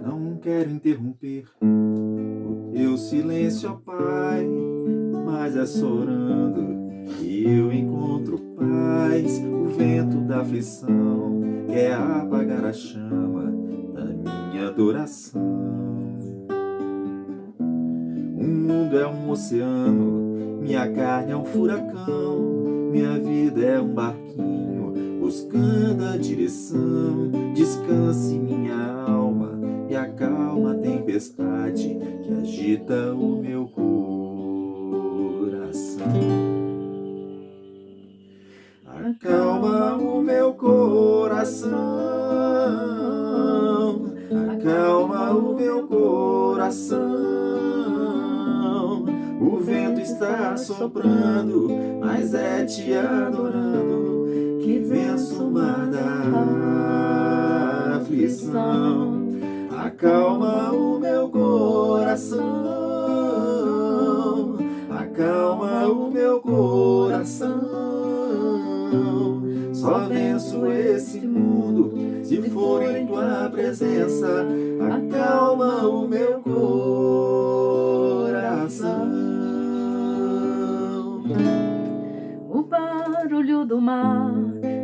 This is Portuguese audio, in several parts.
Não quero interromper o teu silêncio, ó Pai, mas é só orando que eu encontro paz. O vento da aflição quer apagar a chama da minha adoração. O mundo é um oceano, minha carne é um furacão, minha vida é um barquinho buscando a direção. Descanse minha alma e acalma a tempestade que agita o meu coração. Acalma o meu coração, acalma o meu coração. O vento está soprando, mas é te adorando que venço o mar da aflição. Acalma o meu coração, acalma o meu coração. Só venço esse mundo se for em tua presença. Acalma o meu coração. O barulho do mar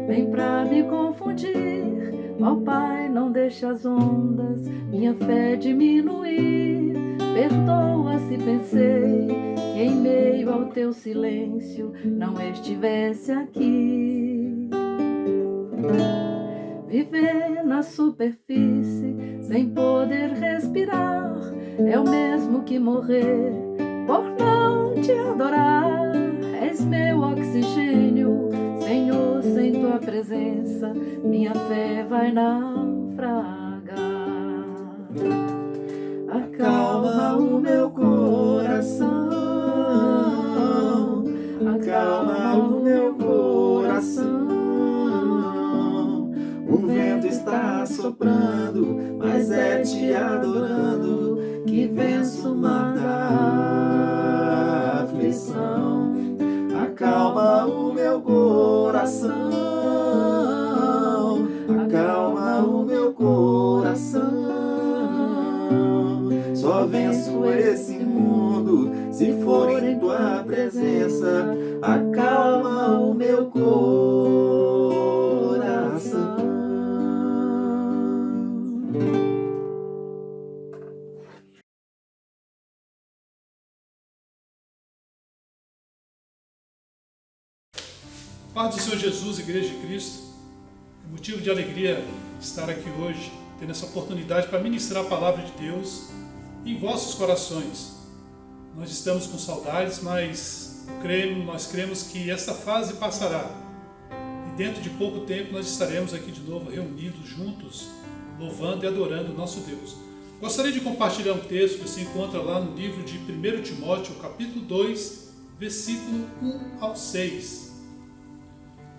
vem pra me confundir. Ó Pai, não deixe as ondas minha fé diminuir. Perdoa se pensei que em meio ao teu silêncio não estivesse aqui. Viver na superfície sem poder respirar é o mesmo que morrer por não te adorar. És meu oxigênio, Senhor, sem tua presença minha fé vai naufragar. Acalma o meu coração, acalma o meu coração. O vento está soprando, mas é te adorando que venço o mar da aflição. Acalma o meu coração, acalma o meu coração. Só venço esse mundo se for em tua presença. Acalma o meu coração. Paz do Senhor Jesus, Igreja de Cristo. É motivo de alegria estar aqui hoje, tendo essa oportunidade para ministrar a palavra de Deus em vossos corações. Nós estamos com saudades, mas nós cremos que esta fase passará. E dentro de pouco tempo nós estaremos aqui de novo reunidos juntos, louvando e adorando o nosso Deus. Gostaria de compartilhar um texto que se encontra lá no livro de 1 Timóteo, capítulo 2, versículo 1 ao 6.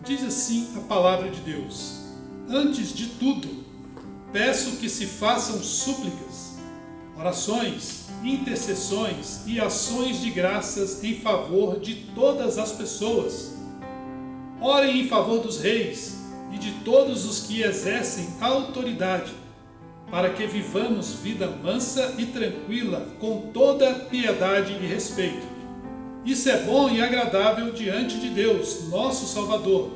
Diz assim a palavra de Deus: antes de tudo, peço que se façam súplicas, orações, intercessões e ações de graças em favor de todas as pessoas. Orem em favor dos reis e de todos os que exercem autoridade, para que vivamos vida mansa e tranquila, com toda piedade e respeito. Isso é bom e agradável diante de Deus, nosso Salvador,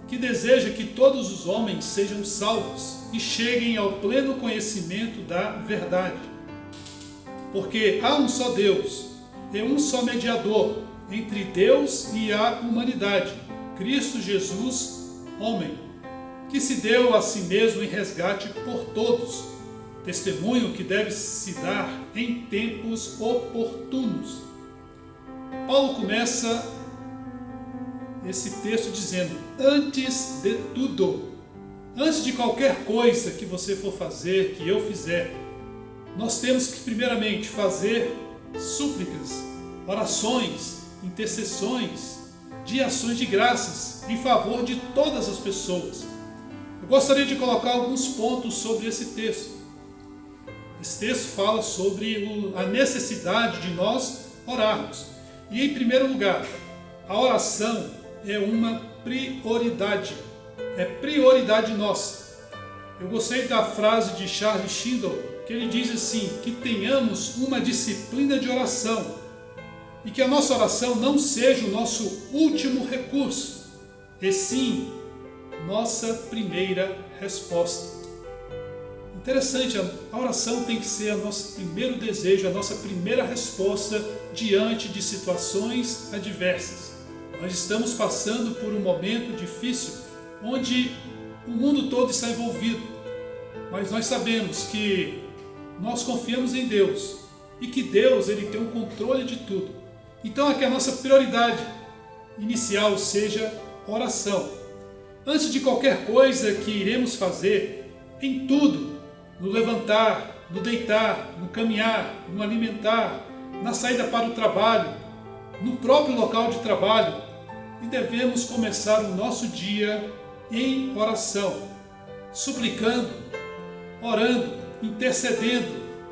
que deseja que todos os homens sejam salvos e cheguem ao pleno conhecimento da verdade. Porque há um só Deus e um só mediador entre Deus e a humanidade, Cristo Jesus, homem, que se deu a si mesmo em resgate por todos, testemunho que deve se dar em tempos oportunos. Paulo começa esse texto dizendo: antes de tudo, antes de qualquer coisa que você for fazer, que eu fizer, nós temos que primeiramente fazer súplicas, orações, intercessões, de ações de graças em favor de todas as pessoas. Eu gostaria de colocar alguns pontos sobre esse texto. Esse texto fala sobre a necessidade de nós orarmos. E em primeiro lugar, a oração é uma prioridade. É prioridade nossa. Eu gostei da frase de Charles Schindel, que ele diz assim, que tenhamos uma disciplina de oração e que a nossa oração não seja o nosso último recurso, e sim nossa primeira resposta. Interessante, a oração tem que ser o nosso primeiro desejo, a nossa primeira resposta diante de situações adversas. Nós estamos passando por um momento difícil, onde o mundo todo está envolvido, mas nós sabemos que nós confiamos em Deus e que Deus ele tem o controle de tudo. Então é que a nossa prioridade inicial seja oração. Antes de qualquer coisa que iremos fazer, em tudo, no levantar, no deitar, no caminhar, no alimentar, na saída para o trabalho, no próprio local de trabalho, e devemos começar o nosso dia em oração, suplicando, orando, intercedendo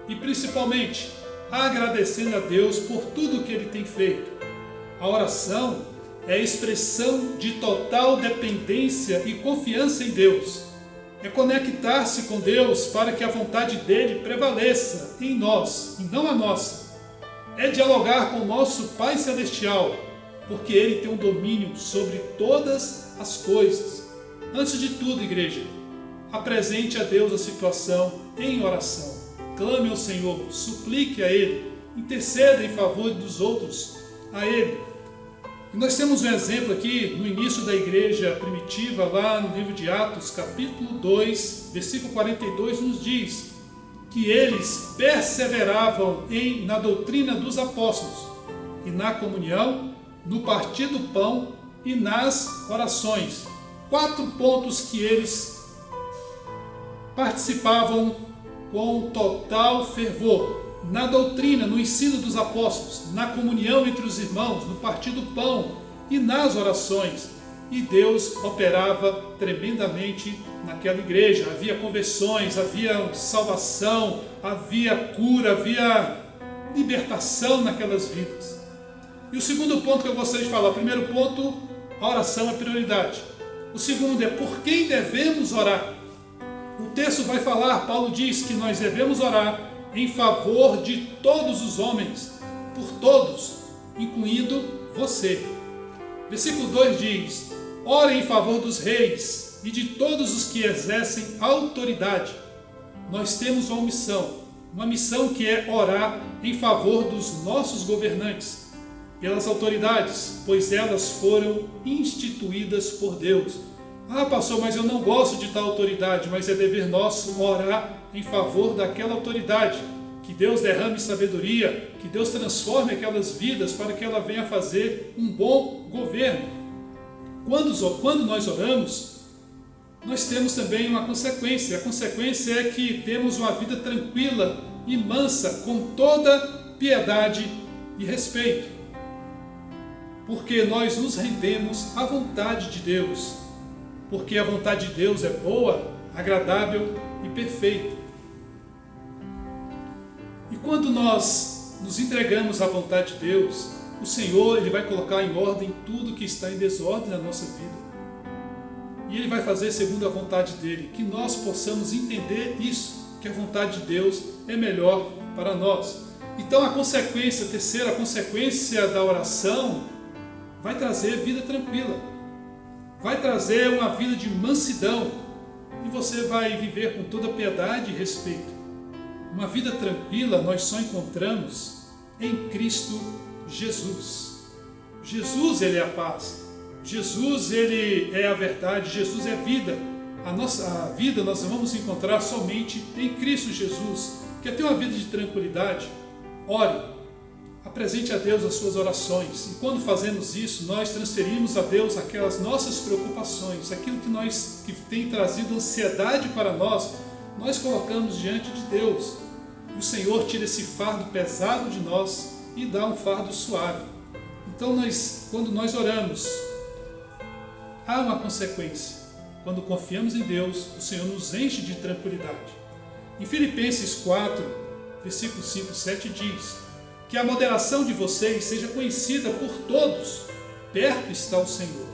e principalmente agradecendo a Deus por tudo que Ele tem feito. A oração é a expressão de total dependência e confiança em Deus. É conectar-se com Deus para que a vontade dEle prevaleça em nós e não a nossa. É dialogar com o nosso Pai Celestial, porque Ele tem um domínio sobre todas as coisas. Antes de tudo, igreja, apresente a Deus a situação em oração. Clame ao Senhor, suplique a Ele, interceda em favor dos outros a Ele. E nós temos um exemplo aqui no início da igreja primitiva, lá no livro de Atos, capítulo 2, versículo 42, nos diz que eles perseveravam na doutrina dos apóstolos e na comunhão, no partir do pão e nas orações. 4 pontos que eles participavam com total fervor. Na doutrina, no ensino dos apóstolos, na comunhão entre os irmãos, no partir do pão e nas orações. E Deus operava tremendamente naquela igreja. Havia conversões, havia salvação, havia cura, havia libertação naquelas vidas. E o segundo ponto que eu gostaria de falar, o primeiro ponto, a oração é prioridade. O segundo é por quem devemos orar. O texto vai falar, Paulo diz que nós devemos orar em favor de todos os homens, por todos, incluindo você. Versículo 2 diz, ore em favor dos reis e de todos os que exercem autoridade. Nós temos uma missão que é orar em favor dos nossos governantes, pelas autoridades, pois elas foram instituídas por Deus. Ah, pastor, mas eu não gosto de tal autoridade, mas é dever nosso orar em favor daquela autoridade. Que Deus derrame sabedoria, que Deus transforme aquelas vidas para que ela venha fazer um bom governo. Quando nós oramos, nós temos também uma consequência. A consequência é que temos uma vida tranquila e mansa, com toda piedade e respeito. Porque nós nos rendemos à vontade de Deus. Porque a vontade de Deus é boa, agradável e perfeita. E quando nós nos entregamos à vontade de Deus, o Senhor ele vai colocar em ordem tudo que está em desordem na nossa vida. E Ele vai fazer segundo a vontade dEle, que nós possamos entender isso, que a vontade de Deus é melhor para nós. Então a terceira consequência da oração vai trazer vida tranquila, vai trazer uma vida de mansidão, e você vai viver com toda piedade e respeito. Uma vida tranquila nós só encontramos em Cristo Jesus. Jesus, Ele é a paz. Jesus, Ele é a verdade. Jesus é vida. A vida nós vamos encontrar somente em Cristo Jesus. Quer ter uma vida de tranquilidade? Ore. Apresente a Deus as suas orações. E quando fazemos isso, nós transferimos a Deus aquelas nossas preocupações, aquilo que tem trazido ansiedade para nós, nós colocamos diante de Deus. E o Senhor tira esse fardo pesado de nós e dá um fardo suave. Então, quando nós oramos, há uma consequência. Quando confiamos em Deus, o Senhor nos enche de tranquilidade. Em Filipenses 4, versículos 5 e 7 diz: que a moderação de vocês seja conhecida por todos, perto está o Senhor.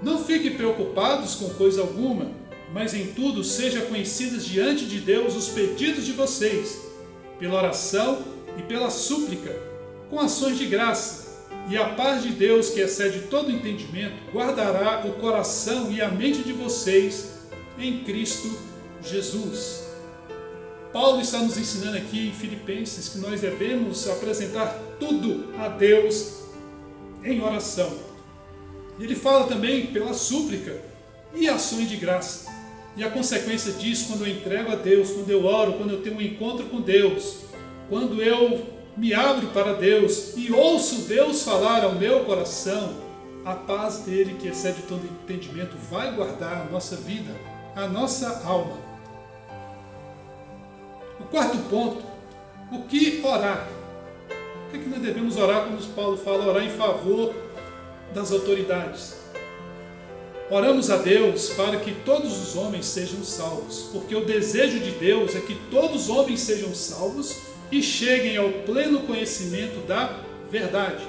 Não fiquem preocupados com coisa alguma, mas em tudo sejam conhecidas diante de Deus os pedidos de vocês, pela oração e pela súplica, com ações de graça, e a paz de Deus, que excede todo entendimento, guardará o coração e a mente de vocês em Cristo Jesus. Paulo está nos ensinando aqui em Filipenses que nós devemos apresentar tudo a Deus em oração. Ele fala também pela súplica e ações de graça. E a consequência disso, quando eu entrego a Deus, quando eu oro, quando eu tenho um encontro com Deus, quando eu me abro para Deus e ouço Deus falar ao meu coração, a paz dele, que excede todo entendimento, vai guardar a nossa vida, a nossa alma. O quarto ponto, o que orar? O que é que nós devemos orar quando Paulo fala orar em favor das autoridades? Oramos a Deus para que todos os homens sejam salvos, porque o desejo de Deus é que todos os homens sejam salvos e cheguem ao pleno conhecimento da verdade.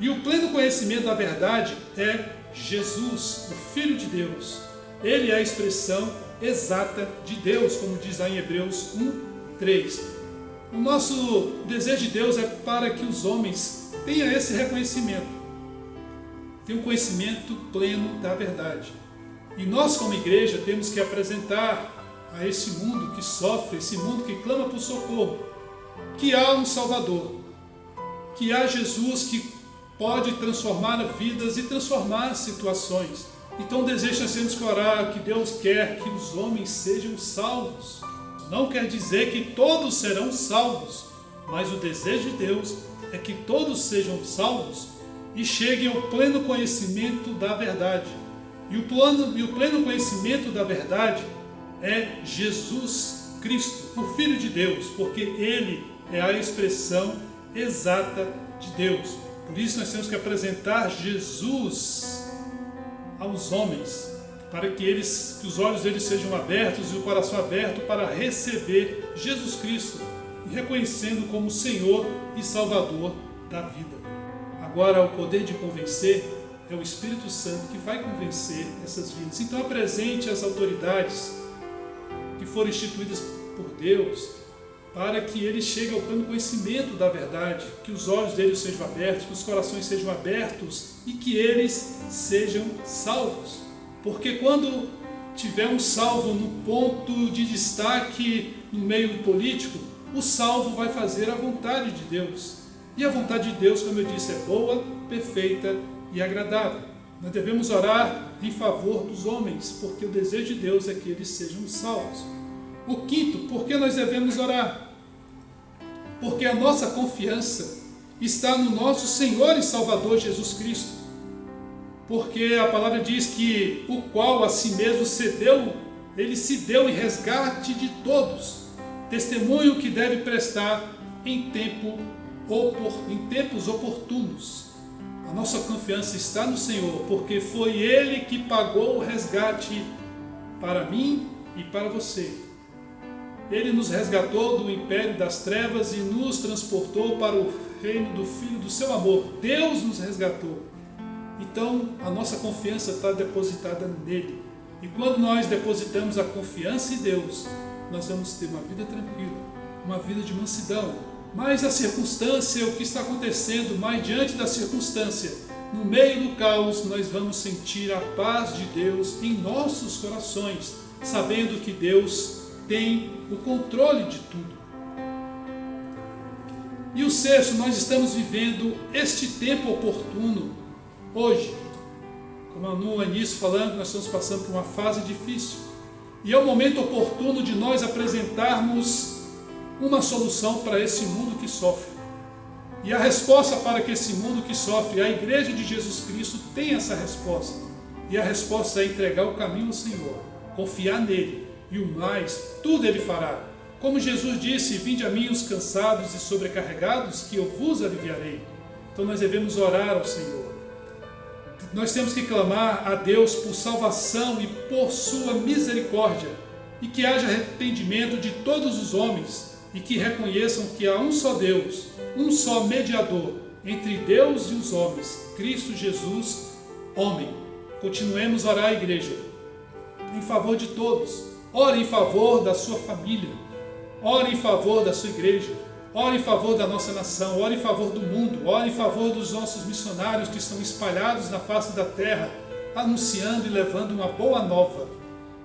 E o pleno conhecimento da verdade é Jesus, o Filho de Deus. Ele é a expressão exata de Deus, como diz lá em Hebreus 1:3. O nosso desejo de Deus é para que os homens tenham esse reconhecimento, tenham um conhecimento pleno da verdade. E nós, como igreja, temos que apresentar a esse mundo que sofre, esse mundo que clama por socorro, que há um Salvador, que há Jesus que pode transformar vidas e transformar situações. Então o desejo que nós temos que orar, que Deus quer que os homens sejam salvos. Não quer dizer que todos serão salvos, mas o desejo de Deus é que todos sejam salvos e cheguem ao pleno conhecimento da verdade. E o pleno conhecimento da verdade é Jesus Cristo, o Filho de Deus, porque Ele é a expressão exata de Deus. Por isso nós temos que apresentar Jesus aos homens, para que os olhos deles sejam abertos e o coração aberto para receber Jesus Cristo, reconhecendo como Senhor e Salvador da vida. Agora, o poder de convencer é o Espírito Santo que vai convencer essas vidas. Então apresente as autoridades que foram instituídas por Deus, para que eles cheguem ao pleno conhecimento da verdade, que os olhos deles sejam abertos, que os corações sejam abertos e que eles sejam salvos. Porque quando tiver um salvo no ponto de destaque no meio político, o salvo vai fazer a vontade de Deus. E a vontade de Deus, como eu disse, é boa, perfeita e agradável. Nós devemos orar em favor dos homens, porque o desejo de Deus é que eles sejam salvos. O quinto, por que nós devemos orar? Porque a nossa confiança está no nosso Senhor e Salvador Jesus Cristo. Porque a palavra diz que o qual a si mesmo ele se deu em resgate de todos. Testemunho que deve prestar em tempos oportunos. A nossa confiança está no Senhor, porque foi Ele que pagou o resgate para mim e para você. Ele nos resgatou do império das trevas e nos transportou para o reino do Filho do seu amor. Deus nos resgatou. Então, a nossa confiança está depositada nele. E quando nós depositamos a confiança em Deus, nós vamos ter uma vida tranquila, uma vida de mansidão. Mas a circunstância, o que está acontecendo, mas diante da circunstância, no meio do caos, nós vamos sentir a paz de Deus em nossos corações, sabendo que Deus tem o controle de tudo. E o sexto, nós estamos vivendo este tempo oportuno hoje. Como no início falando, nós estamos passando por uma fase difícil. E é o momento oportuno de nós apresentarmos uma solução para esse mundo que sofre. E a resposta para que esse mundo que sofre, a Igreja de Jesus Cristo tem essa resposta. E a resposta é entregar o caminho ao Senhor, confiar nele, e o mais, tudo Ele fará. Como Jesus disse, vinde a mim os cansados e sobrecarregados, que eu vos aliviarei. Então nós devemos orar ao Senhor. Nós temos que clamar a Deus por salvação e por sua misericórdia, e que haja arrependimento de todos os homens, e que reconheçam que há um só Deus, um só mediador entre Deus e os homens, Cristo Jesus, homem. Continuemos a orar, igreja, em favor de todos. Ore em favor da sua família, ore em favor da sua igreja, ore em favor da nossa nação, ore em favor do mundo, ore em favor dos nossos missionários que estão espalhados na face da terra, anunciando e levando uma boa nova.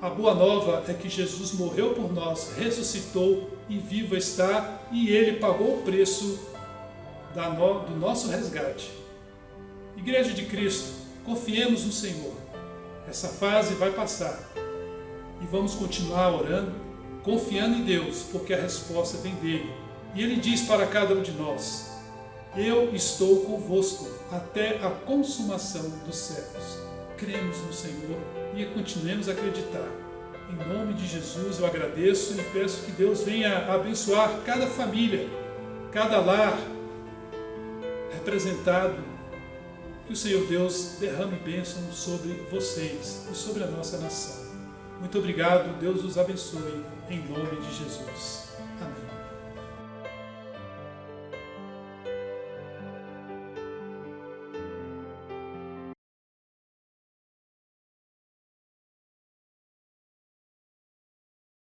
A boa nova é que Jesus morreu por nós, ressuscitou e vivo está, e Ele pagou o preço do nosso resgate. Igreja de Cristo, confiemos no Senhor. Essa fase vai passar e vamos continuar orando, confiando em Deus, porque a resposta vem dEle. E Ele diz para cada um de nós: eu estou convosco até a consumação dos séculos. Cremos no Senhor e continuemos a acreditar. Em nome de Jesus eu agradeço e peço que Deus venha abençoar cada família, cada lar representado. Que o Senhor Deus derrame bênção sobre vocês e sobre a nossa nação. Muito obrigado, Deus os abençoe, em nome de Jesus.